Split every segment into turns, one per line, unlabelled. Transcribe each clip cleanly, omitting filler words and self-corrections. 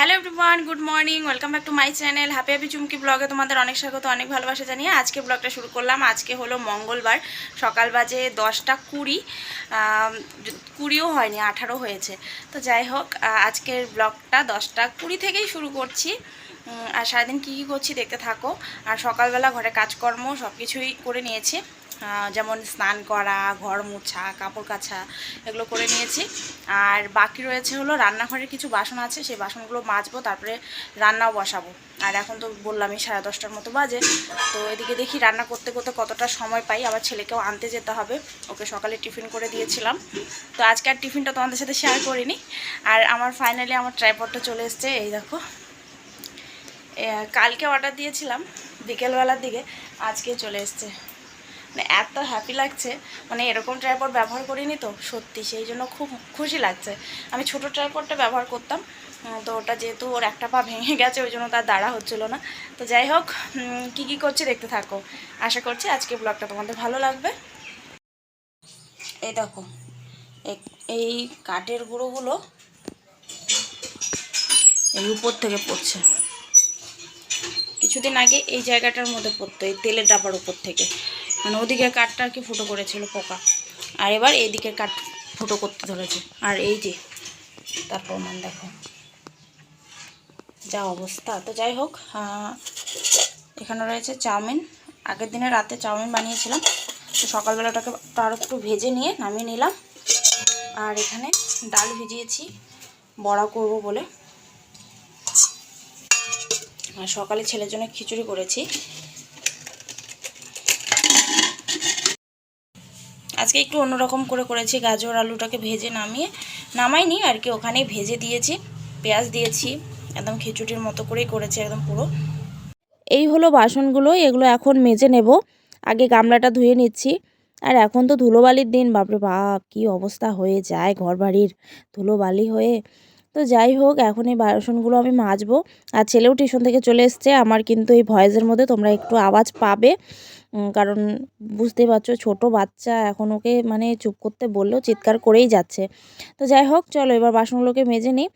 Hello everyone, good morning, welcome back to my channel happy Chumki ব্লগে তোমাদের অনেক স্বাগত, অনেক ভালোবাসা জানিয়ে আজকে ব্লগটা শুরু করলাম। আজকে হলো মঙ্গলবার, সকাল বাজে 10টা 20, 20ও হয়নি, 18 হয়েছে। তো যাই হোক, আজকের ব্লগটা 10টা 20 থেকেই শুরু করছি। আর সারাদিন কী কী করছি দেখতে থাকো। আর সকালবেলা ঘরে কাজকর্ম সব কিছুই করে নিয়েছি, যেমন স্নান করা, ঘর মোছা, কাপড় কাচা, এগুলো করে নিয়েছি। আর বাকি রয়েছে হলো রান্নাঘরের কিছু বাসন আছে, সেই বাসনগুলো মাজবো, তারপরে রান্নাও বসাবো। আর এখন তো বললামই 10:30টার মতো বাজে। তো এদিকে দেখি রান্না করতে করতে কতটা সময় পাই। আবার ছেলেকেও আনতে যেতে হবে, ওকে সকালে টিফিন করে দিয়েছিলাম। তো আজকে আর টিফিনটা তোমাদের সাথে শেয়ার করিনি। আর আমার ফাইনালি আমার ট্রাইপডটা চলে এসছে, এই দেখো। কালকে অর্ডার দিয়েছিলাম বিকেলবেলার দিকে, আজকে চলে এসছে। মানে এত হ্যাপি লাগছে, মানে এরকম ট্রাইপড ব্যবহার করিনি তো সত্যি, সেই জন্য খুব খুশি লাগছে। আমি ছোটো ট্রাইপডটা ব্যবহার করতাম, তো ওটা যেহেতু ওর একটা পা ভেঙে গেছে, ওই জন্য তার দাঁড়া হচ্ছিলো না। তো যাই হোক, কী কী করছি দেখতে থাকো। আশা করছি আজকে ব্লগটা তোমাদের ভালো লাগবে। এই দেখো, এই কাঠের গুঁড়োগুলো এই উপর থেকে পড়ছে। কিছুদিন আগে এই জায়গাটার মধ্যে পড়তো, এই তেলের ডাবার উপর থেকে, মানে ওদিকে কাঠটা আর কি ফুটো করেছিল পোকা, আর এবার এইদিকে কাঠ ফুটো করতে ধরেছে। আর এই যে তার প্রমাণ দেখো, যা অবস্থা। তো যাই হোক, এখানে রয়েছে চাউমিন। আগের দিনে রাতে চাউমিন বানিয়েছিলাম, তো সকালবেলাটাকে তার একটু ভেজে নিয়ে নামিয়ে নিলাম। আর এখানে ডাল ভিজিয়েছি বড়া করব বলে। আর সকালে ছেলের জন্য খিচুড়ি করেছি। আজকে একটু অন্যরকম করেছি, গাজর আলুটাকে ভেজে নামাইনি আর কি, ওখানেই ভেজে দিয়েছি, পেঁয়াজ দিয়েছি, একদম খিচুড়ির মতো করেই করেছি একদম পুরো। এই হলো বাসনগুলো, এগুলো এখন মেজে নেব। আগে গামলাটা ধুয়ে নিচ্ছি। আর এখন তো ধুলোবালির দিন, বাপরে বাপ কী অবস্থা হয়ে যায় ঘর বাড়ির ধুলোবালি হয়ে। তো যাই হোক, এখন এই বাসনগুলো আমি মাজবো। আর ছেলেও টিউশন থেকে চলে এসছে। আমার কিন্তু এই ভয়েসের মধ্যে তোমরা একটু আওয়াজ পাবে, কারণ বুঝতেই পারছো ছোট বাচ্চা, এখন ওকে মানে চুপ করতে বললেও চিৎকার করেই যাচ্ছে। তো যাই হোক, চলো এবার বাসনগুলোকে মেজে নিই।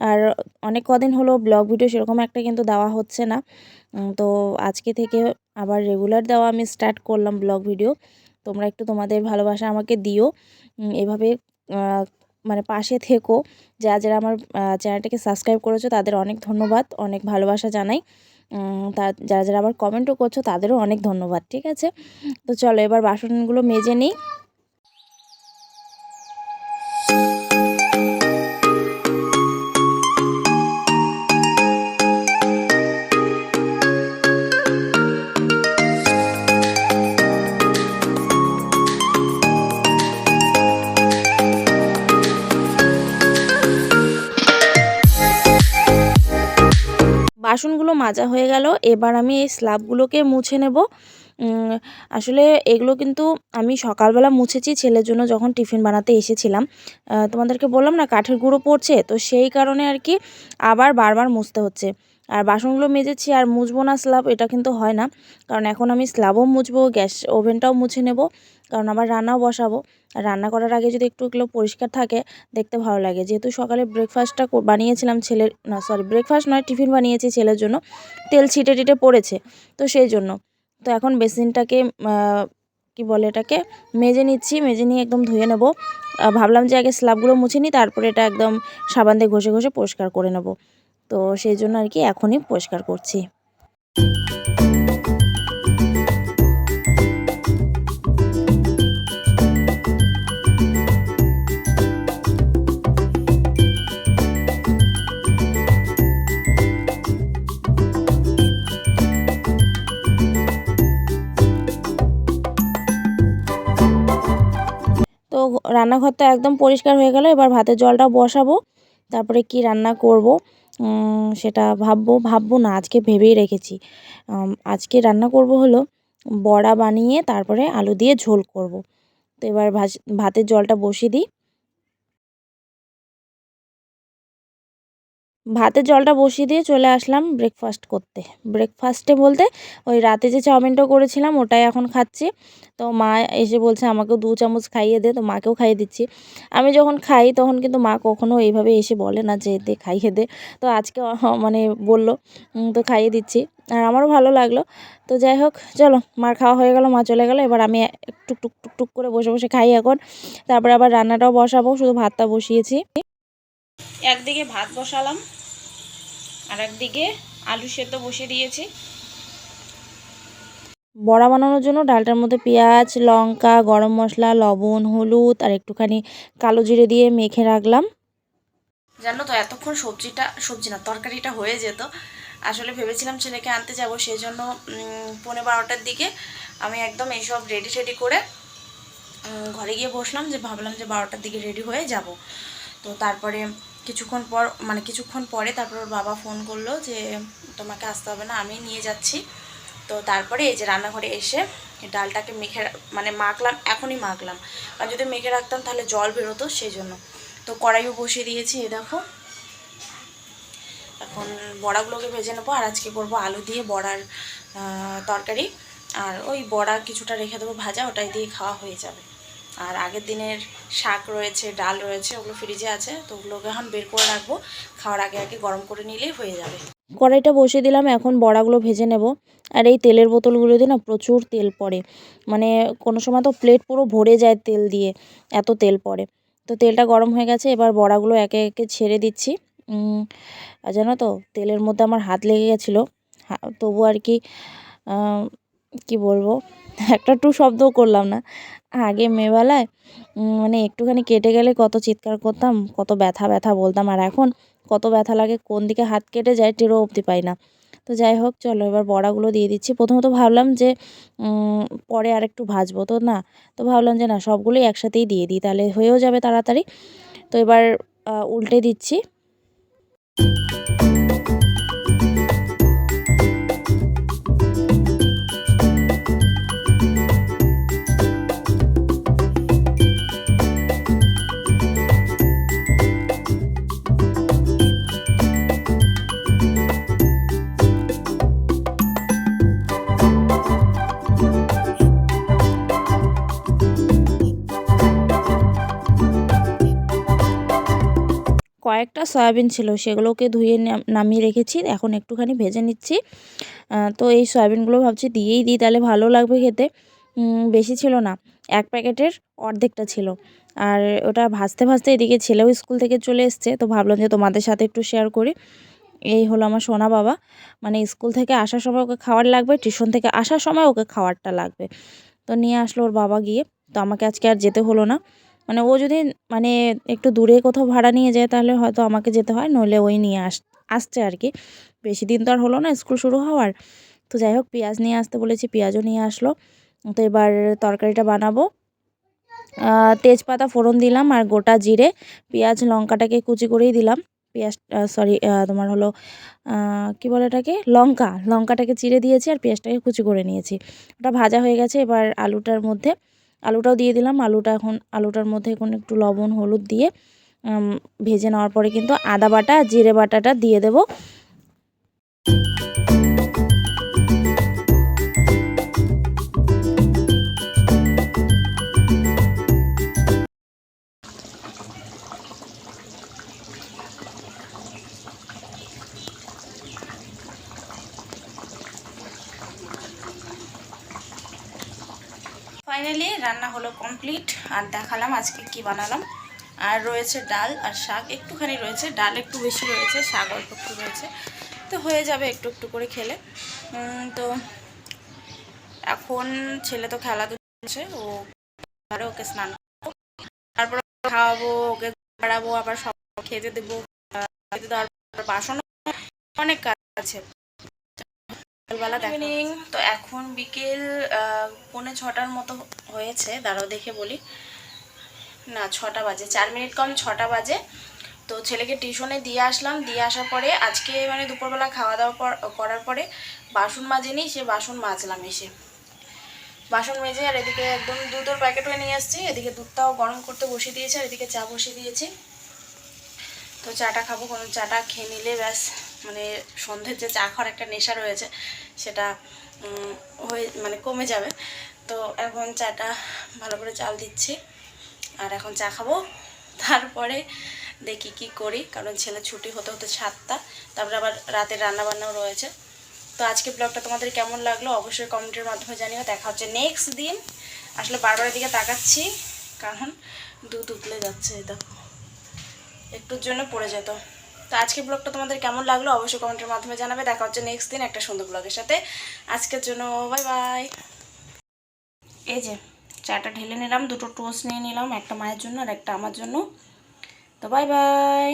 আর অনেক কদিন হলো ব্লগ ভিডিও সেরকম একটা কিন্তু দেওয়া হচ্ছে না, তো আজকে থেকে আবার রেগুলার দেওয়া আমি স্টার্ট করলাম ব্লগ ভিডিও। তোমরা একটু তোমাদের ভালোবাসা আমাকে দিও, এভাবে মানে পাশে থেকো। যারা আমার চ্যানেলটাকে সাবস্ক্রাইব করেছো তাদের অনেক ধন্যবাদ, অনেক ভালোবাসা জানাই। যারা আবার কমেন্টও করছো তাদেরও অনেক ধন্যবাদ, ঠিক আছে। তো চলো এবার বাসনগুলো মেজে নিই। বাসনগুলো মাজা হয়ে গেল, এবার আমি এই স্ল্যাবগুলোকে মুছে নেব। আসলে এগুলো কিন্তু আমি সকালবেলা মুছেছি ছেলের জন্য, যখন টিফিন বানাতে এসেছিলাম। তোমাদেরকে বললাম না কাঠের গুঁড়ো পড়ছে, তো সেই কারণে আর কি আবার বারবার মুছতে হচ্ছে। আর বাসনগুলো মেজেছি আর মুছবো না স্ল্যাব, এটা কিন্তু হয় না, কারণ এখন আমি স্ল্যাবও মুছবো, গ্যাস ওভেনটাও মুছে নেব, কারণ আবার রান্নাও বসাবো। আর রান্না করার আগে যদি একটু এগুলো পরিষ্কার থাকে দেখতে ভালো লাগে। যেহেতু সকালে ব্রেকফাস্টটা বানিয়েছিলাম ছেলের, না সরি ব্রেকফাস্ট নয়, টিফিন বানিয়েছি ছেলের জন্য, তেল ছিটে টিটে পড়েছে, তো সেই জন্য। তো এখন বেসিনটাকে কি বলে এটাকে মেজে নিচ্ছি, মেজে নিয়ে একদম ধুয়ে নেব। ভাবলাম যে আগে স্ল্যাবগুলো মুছে নিই, তারপরে এটা একদম সাবান দিয়ে ঘষে ঘষে পরিষ্কার করে নেব। তো সেই জন্য আর কি এখনই পরিষ্কার করছি। তো রান্নাঘরটা একদম পরিষ্কার হয়ে গেল, এবার ভাতের জলটা বসাবো। তারপরে কি রান্না করব সেটা ভাববো না, আজকে ভেবেই রেখেছি। আজকে রান্না করব হলো বড়া বানিয়ে তারপরে আলু দিয়ে ঝোল করব। তো এবার ভাতের জলটা বসিয়ে দিই। ভাতের জলটা বসিয়ে দিয়ে চলে আসলাম ব্রেকফাস্ট করতে। ব্রেকফাস্টে বলতে ওই রাতে যে চাউমিনটা করেছিলাম ওটাই এখন খাচ্ছি। তো মা এসে বলছে আমাকেও 2 চামচ খাইয়ে দে, তো মাকেও খাইয়ে দিচ্ছি। আমি যখন খাই তখন কিন্তু মা কখনো এইভাবে এসে বলে না যে দে খাইয়ে দে। তো আজকে মানে বলল, তো খাইয়ে দিচ্ছি। আর আমারও ভালো লাগলো। তো যাই হোক চলো, মার খাওয়া হয়ে গেল, মা চলে গেল। এবার আমি টুক টুক টুক টুক করে বসে বসে খাই এখন। তারপরে আবার রান্নাটাও বসাবো, শুধু ভাতটা বসিয়েছি। একদিকে ভাত বসালাম আর একদিকে আলু সেদ্ধ বসিয়ে দিয়েছি। বড়া বানানোর জন্য ডালটার মধ্যে পেঁয়াজ, লঙ্কা, গরম মশলা, লবণ, হলুদ আর একটুখানি কালো জিরে দিয়ে মেখে রাখলাম। জানো তো এতক্ষণ সবজি না তরকারিটা হয়ে যেত। আসলে ভেবেছিলাম ছেলেকে আনতে যাব, সেই জন্য 11:30টার দিকে আমি একদম এইসব রেডি টেডি করে ঘরে গিয়ে বসলাম, যে ভাবলাম যে 12টার দিকে রেডি হয়ে যাব। তো তারপরে কিছুক্ষণ পরে তারপর ওর বাবা ফোন করলো যে তোমাকে আসতে হবে না, আমি নিয়ে যাচ্ছি। তো তারপরে এই যে রান্নাঘরে এসে ডালটাকে মাখলাম, এখনই মাখলাম। আর যদি মেখে রাখতাম তাহলে জল বেরোতো, সেই জন্য। তো কড়াইও বসিয়ে দিয়েছি, এ দেখো। এখন বড়াগুলোকে ভেজে নেবো, আর আজকে করবো আলু দিয়ে বড়ার তরকারি। আর ওই বড়া কিছুটা রেখে দেবো ভাজা, ওটাই দিয়ে খাওয়া হয়ে যাবে। আর আগের দিনের শাক রয়েছে, ডাল রয়েছে, ওগুলো ফ্রিজে আছে, তো ওগুলোকে এখন বের করে রাখবো। খাওয়ার আগে আগে গরম করে নিলেই হয়ে যাবে। কড়াইটা বসিয়ে দিলাম, এখন বড়াগুলো ভেজে নেব। আর এই তেলের বোতলগুলোতে না প্রচুর তেল পড়ে, মানে কোনো সময় তো প্লেট পুরো ভরে যায় তেল দিয়ে, এত তেল পড়ে। তো তেলটা গরম হয়ে গেছে, এবার বড়াগুলো একে একে ছেড়ে দিচ্ছি। আর জানো তো তেলের মধ্যে আমার হাত লেগে গেছিলো, তবু আর কি কি বলবো, একটা টু শব্দও করলাম না। আগে মেয়েবেলায় মানে একটুখানি কেটে গেলে কত চিৎকার করতাম, কত ব্যথা ব্যথা বলতাম, আর এখন কত ব্যথা লাগে, কোন দিকে হাত কেটে যায় টেরও অবধি পাই না। তো যাই হোক চলো, এবার বড়াগুলো দিয়ে দিচ্ছি। প্রথমত ভাবলাম যে পরে আর একটু ভাজবো, তো না, তো ভাবলাম যে না, সবগুলোই একসাথেই দিয়ে দিই, তাহলে হয়েও যাবে তাড়াতাড়ি। তো এবার উল্টে দিচ্ছি। কয়েকটা সয়াবিন ছিল, সেগুলোকে ধুয়ে নামিয়ে রেখেছি, এখন একটুখানি ভেজে নিচ্ছি। তো এই সয়াবিনগুলো ভাবছি দিয়েই দিই, তাহলে ভালো লাগবে খেতে। বেশি ছিল না, 1 প্যাকেটের অর্ধেকটা ছিল। আর ওটা ভাজতে ভাজতে এদিকে ছেলেও স্কুল থেকে চলে এসছে, তো ভাবলাম যে তোমাদের সাথে একটু শেয়ার করি। এই হলো আমার সোনা বাবা, মানে স্কুল থেকে আসার সময় ওকে খাবার লাগবে, টিউশন থেকে আসার সময় ওকে খাবারটা লাগবে। তো নিয়ে আসলো ওর বাবা গিয়ে। তো আমাকে আজকে আর যেতে হলো না, মানে ও যদি মানে একটু দূরে কোথাও ভাড়া নিয়ে যায় তাহলে হয়তো আমাকে যেতে হয়, নইলে ওই নিয়ে আসছে আর কি। বেশি দিন তো আর হলো না স্কুল শুরু হওয়ার। তো যাই হোক পেঁয়াজ নিয়ে আসতে বলেছি, পেঁয়াজও নিয়ে আসলো। তো এবার তরকারিটা বানাবো। তেজপাতা ফোড়ন দিলাম, আর গোটা জিরে, পেঁয়াজ লঙ্কাটাকে কুচি করেই দিলাম। পেঁয়াজ তোমার হলো কি বলে এটাকে, লঙ্কাটাকে চিড়ে দিয়েছি, আর পেঁয়াজটাকে কুচি করে নিয়েছি। ওটা ভাজা হয়ে গেছে, এবার আলুটাও দিয়ে দিলাম। আলুটার মধ্যে এখন একটু লবণ হলুদ দিয়ে ভেজে নেওয়ার পরে কিন্তু আদা বাটা জিরে বাটাটা দিয়ে দেবো। ফাইনালি রান্না হলো কমপ্লিট, আর দেখালাম আজকে কি বানালাম। আর রয়েছে ডাল আর শাক, একটুখানি রয়েছে, ডাল একটু বেশি রয়েছে, শাক অল্প একটু রয়েছে, তো হয়ে যাবে একটু একটু করে খেলে। তো এখন ছেলে তো খেলাধুলা করছে, ওকে স্নান তারপর খাওয়াবো, ওকে খাওয়াবো, আবার সব খেতে দেবো, খেতে দেওয়ার পর বাসনও অনেক কাজ আছে। ইভিনিং, তো এখন বিকেল 5:45 মতো হয়েছে, দাঁড়াও দেখে বলি, না 6টা বাজে, 4 মিনিট কম 6টা বাজে। তো ছেলেকে টিউশনে দিয়ে আসলাম, দিয়ে আসার পরে আজকে মানে দুপুরবেলা খাওয়া দাওয়া করার পরে বাসন মাজিনি, সে বাসন মাজলাম এসে, বাসন মেজে। আর এদিকে একদম দুধের প্যাকেট হয়ে নিয়ে আসছি, এদিকে দুধটাও গরম করতে বসিয়ে দিয়েছি, আর এদিকে চা বসিয়ে দিয়েছি। তো চাটা খাবো, কোনো চাটা খেয়ে নিলে ব্যাস মানে সন্ধ্যের যে চা খাওয়ার একটা নেশা রয়েছে সেটা হয়ে মানে কমে যাবে। তো এখন চাটা ভালো করে চাল দিচ্ছি আর এখন চা খাবো, তারপরে দেখি কি করি, কারণ ছেলে ছুটি হতে হতে 7টা, তারপরে আবার রাতের রান্নাবান্নাও রয়েছে। তো আজকে ব্লগটা তোমাদের কেমন লাগলো অবশ্যই কমেন্টের মাধ্যমে জানিও। দেখা হচ্ছে নেক্সট দিন। আসলে বারবারের দিকে তাকাচ্ছি কারণ দুধ উতলে যাচ্ছে, দেখো একটুর জন্য পড়ে যেত। তো আজকে ব্লগটা তোমাদের কেমন লাগলো অবশ্যই কমেন্টের মাধ্যমে জানাবে। দেখা হচ্ছে নেক্সট দিন একটা সুন্দর ব্লগের সাথে। আজকের জন্য বাই বাই। এই যে চাটা ঢেলে নিলাম, দুটো টোস্ট নিয়ে নিলাম, একটা মায়ের জন্য আর একটা আমার জন্য। তো বাই বাই।